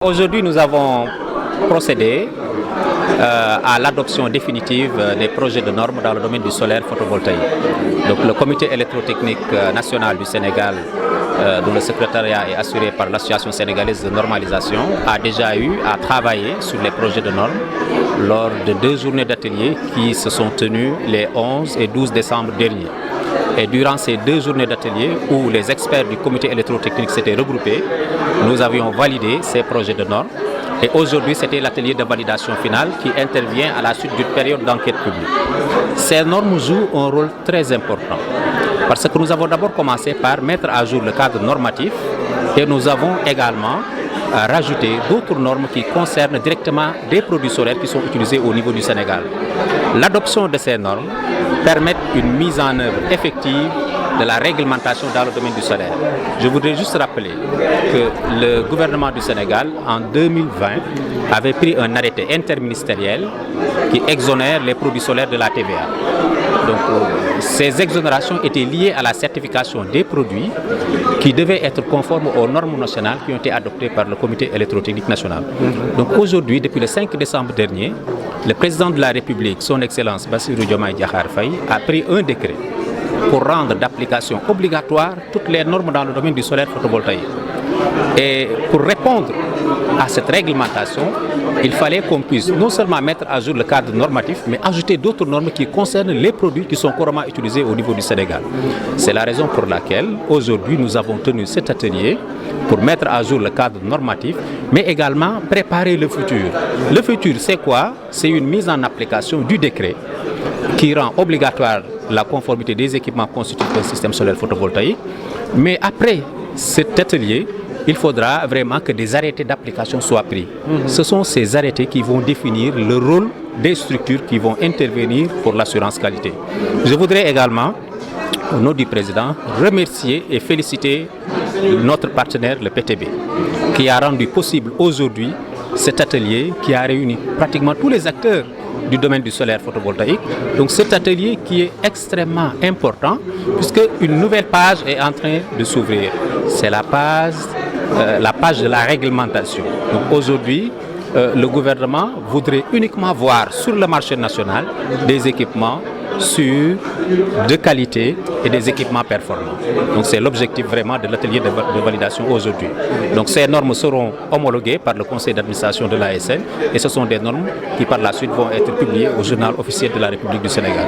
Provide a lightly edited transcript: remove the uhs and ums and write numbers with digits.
Aujourd'hui, nous avons procédé à l'adoption définitive des projets de normes dans le domaine du solaire photovoltaïque. Donc, le comité électrotechnique national du Sénégal, dont le secrétariat est assuré par l'Association sénégalaise de normalisation, a déjà eu à travailler sur les projets de normes lors de 2 journées d'atelier qui se sont tenues les 11 et 12 décembre derniers. Et durant ces 2 journées d'atelier où les experts du comité électrotechnique s'étaient regroupés, nous avions validé ces projets de normes. Et aujourd'hui, c'était l'atelier de validation finale qui intervient à la suite d'une période d'enquête publique. Ces normes jouent un rôle très important parce que nous avons d'abord commencé par mettre à jour le cadre normatif et nous avons également rajouté d'autres normes qui concernent directement des produits solaires qui sont utilisés au niveau du Sénégal. L'adoption de ces normes permet une mise en œuvre effective de la réglementation dans le domaine du solaire. Je voudrais juste rappeler que le gouvernement du Sénégal, en 2020, avait pris un arrêté interministériel qui exonère les produits solaires de la TVA. Donc, ces exonérations étaient liées à la certification des produits qui devaient être conformes aux normes nationales qui ont été adoptées par le comité électrotechnique national. Donc aujourd'hui, depuis le 5 décembre dernier, le président de la République, son Excellence Bassirou Diomaye Diakhar Faye, a pris un décret pour rendre d'application obligatoire toutes les normes dans le domaine du solaire photovoltaïque. Et pour répondre à cette réglementation, il fallait qu'on puisse non seulement mettre à jour le cadre normatif, mais ajouter d'autres normes qui concernent les produits qui sont couramment utilisés au niveau du Sénégal. C'est la raison pour laquelle aujourd'hui nous avons tenu cet atelier pour mettre à jour le cadre normatif, mais également préparer le futur. Le futur, c'est quoi? C'est une mise en application du décret qui rend obligatoire la conformité des équipements constitutifs d'un système solaire photovoltaïque. Mais après cet atelier, il faudra vraiment que des arrêtés d'application soient pris. Ce sont ces arrêtés qui vont définir le rôle des structures qui vont intervenir pour l'assurance qualité. Je voudrais également, au nom du président, remercier et féliciter notre partenaire, le PTB, qui a rendu possible aujourd'hui cet atelier qui a réuni pratiquement tous les acteurs du domaine du solaire photovoltaïque. Donc cet atelier qui est extrêmement important puisque une nouvelle page est en train de s'ouvrir. C'est la page de la réglementation. Donc aujourd'hui, le gouvernement voudrait uniquement voir sur le marché national des équipements sûrs, de qualité et des équipements performants. Donc c'est l'objectif vraiment de l'atelier de validation aujourd'hui. Donc ces normes seront homologuées par le conseil d'administration de l'ASN et ce sont des normes qui par la suite vont être publiées au journal officiel de la République du Sénégal.